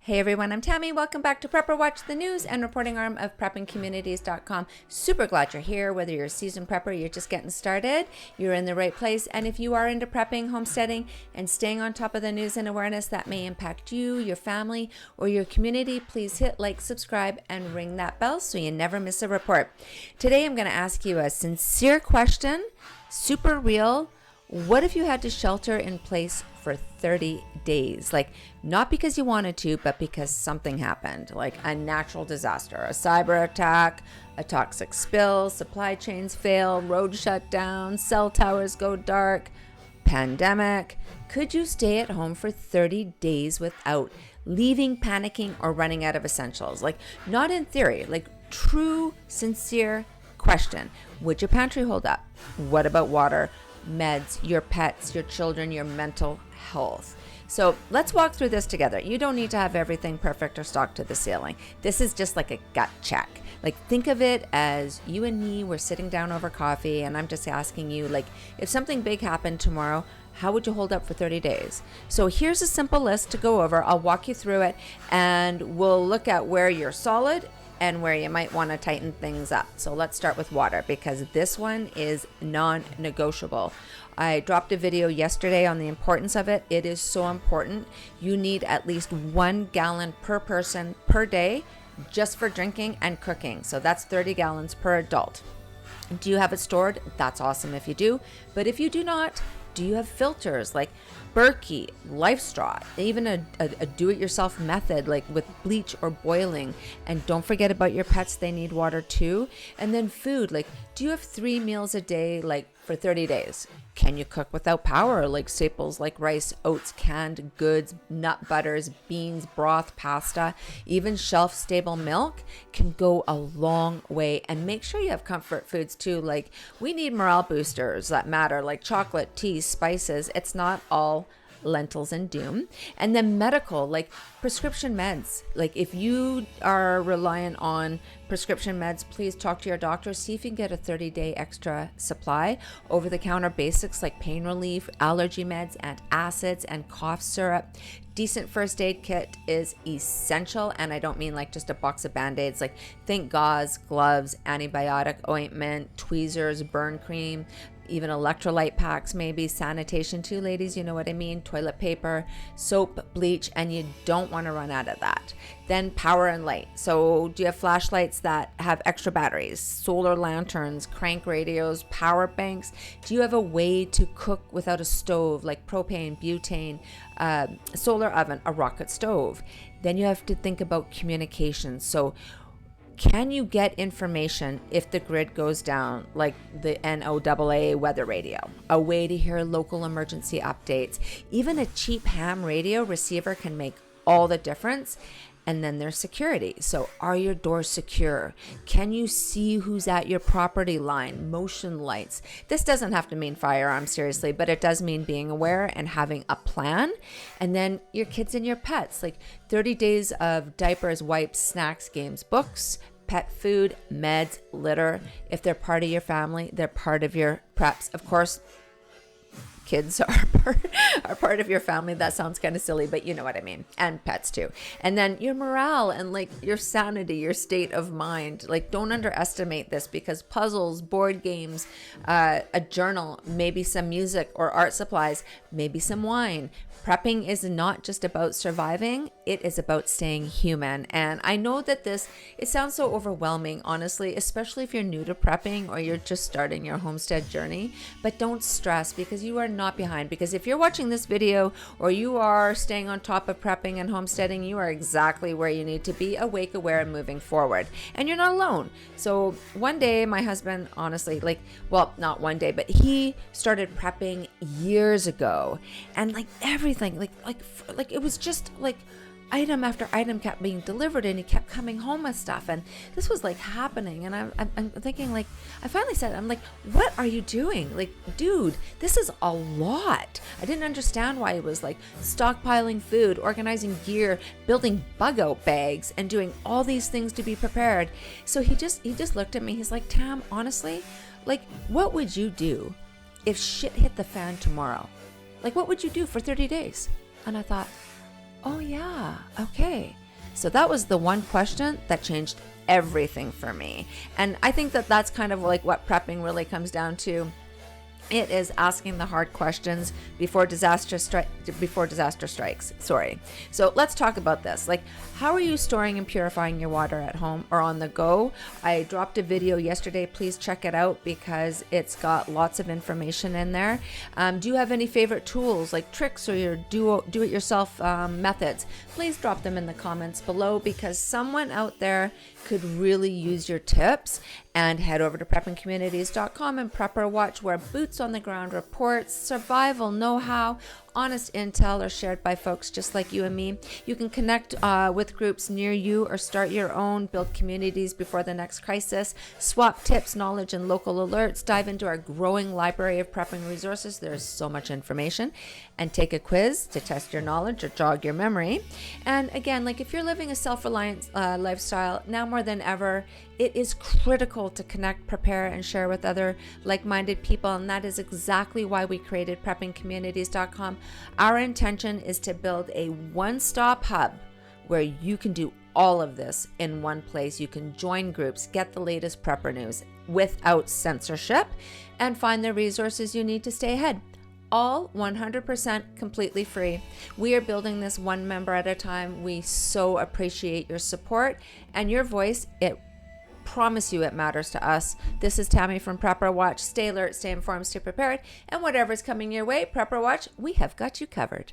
Hey everyone, I'm Tammy. Welcome back to Prepper Watch the News and reporting arm of preppingcommunities.com. Super glad you're here. Whether you're a seasoned prepper, you're just getting started, you're in the right place. And if you are into prepping, homesteading, and staying on top of the news and awareness that may impact you, your family, or your community, please hit like, subscribe, and ring that bell so you never miss a report. Today I'm going to ask you a sincere question, super real. What if you had to shelter in place for 30 days? Like, not because you wanted to, but because something happened, like a natural disaster, a cyber attack, a toxic spill, supply chains fail, road shut down, cell towers go dark, pandemic. Could you stay at home for 30 days without leaving, panicking, or running out of essentials? Like, not in theory, like true, sincere question. Would your pantry hold up? What about water, meds, your pets, your children, your mental health? So let's walk through this together. You don't need to have everything perfect or stocked to the ceiling. This is just like a gut check. Like, think of it as you and me were sitting down over coffee, and I'm just asking you, like, if something big happened tomorrow, how would you hold up for 30 days? So here's a simple list to go over. I'll walk you through it, and we'll look at where you're solid and where you might want to tighten things up. So let's start with water, because this one is non-negotiable. I dropped a video yesterday on the importance of it. It is so important. You need at least 1 gallon per person per day just for drinking and cooking. So that's 30 gallons per adult. Do you have it stored? That's awesome if you do. But if you do not, do you have filters like Berkey, Life Straw, even a do-it-yourself method like with bleach or boiling? And don't forget about your pets. They need water too. And then food, like, do you have 3 meals a day like for 30 days? Can you cook without power, like staples like rice, oats, canned goods, nut butters, beans, broth, pasta, even shelf-stable milk can go a long way. And make sure you have comfort foods too. Like, we need morale boosters that matter, like chocolate, tea, spices. It's not all lentils and doom. And then medical, like prescription meds. Like, if you are reliant on prescription meds, please talk to your doctor. See if you can get a 30-day extra supply. Over-the-counter basics like pain relief, allergy meds, antacids, and cough syrup. Decent first aid kit is essential, and I don't mean like just a box of Band-Aids. Like, think gauze, gloves, antibiotic ointment, tweezers, burn cream, even electrolyte packs, maybe sanitation too, ladies, you know what I mean, toilet paper, soap, bleach, and you don't want to run out of that. Then power and light. So do you have flashlights that have extra batteries, solar lanterns, crank radios, power banks? Do you have a way to cook without a stove, like propane, butane, solar oven, a rocket stove? Then you have to think about communication. So can you get information if the grid goes down, like the NOAA weather radio? A way to hear local emergency updates. Even a cheap ham radio receiver can make all the difference. And then there's security. So are your doors secure? Can you see who's at your property line? Motion lights. This doesn't have to mean firearms, seriously, but it does mean being aware and having a plan. And then your kids and your pets, like 30 days of diapers, wipes, snacks, games, books, pet food, meds, litter. If they're part of your family, they're part of your preps. Of course, kids are part of your family. That sounds kind of silly, but you know what I mean. And pets too. And then your morale and like your sanity, your state of mind. Like, don't underestimate this, because puzzles, board games, a journal, maybe some music or art supplies, maybe some wine. Prepping is not just about surviving, it is about staying human. And I know that it sounds so overwhelming, honestly, especially if you're new to prepping or you're just starting your homestead journey. But don't stress, because you are not behind. Because if you're watching this video or you are staying on top of prepping and homesteading, you are exactly where you need to be, awake, aware, and moving forward. And you're not alone. So one day, my husband, honestly, like, well, not one day, but he started prepping years ago. And like everything, like it was just like item after item kept being delivered, and he kept coming home with stuff, and this was like happening. And I'm thinking, like, I finally said, I'm like, what are you doing? Like, dude, this is a lot. I didn't understand why he was like stockpiling food, organizing gear, building bug out bags, and doing all these things to be prepared. So he just looked at me. He's like, Tam, honestly, like, what would you do if shit hit the fan tomorrow? Like, what would you do for 30 days? And I thought, Oh, yeah. Okay. So that was the one question that changed everything for me. And I think that that's kind of like what prepping really comes down to. It is asking the hard questions before disaster strikes. Sorry. So let's talk about this. Like, how are you storing and purifying your water at home or on the go? I dropped a video yesterday. Please check it out because it's got lots of information in there. Do you have any favorite tools, like tricks or your do-it-yourself methods? Please drop them in the comments below because someone out there could really use your tips. And head over to preppingcommunities.com and Prepper Watch, where boots on the ground reports, survival know-how, honest intel are shared by folks just like you and me. You can connect with groups near you or start your own, build communities before the next crisis, swap tips, knowledge, and local alerts, dive into our growing library of prepping resources. There's so much information, and take a quiz to test your knowledge or jog your memory. And again, like if you're living a self-reliant lifestyle, now more than ever, it is critical to connect, prepare, and share with other like-minded people, and that is exactly why we created preppingcommunities.com. Our intention is to build a one-stop hub where you can do all of this in one place. You can join groups, get the latest prepper news without censorship, and find the resources you need to stay ahead. All 100% completely free. We are building this one member at a time. We so appreciate your support and your voice. Promise you it matters to us. This is Tammy from Prepper Watch. Stay alert, stay informed, stay prepared, and whatever's coming your way, Prepper Watch, we have got you covered.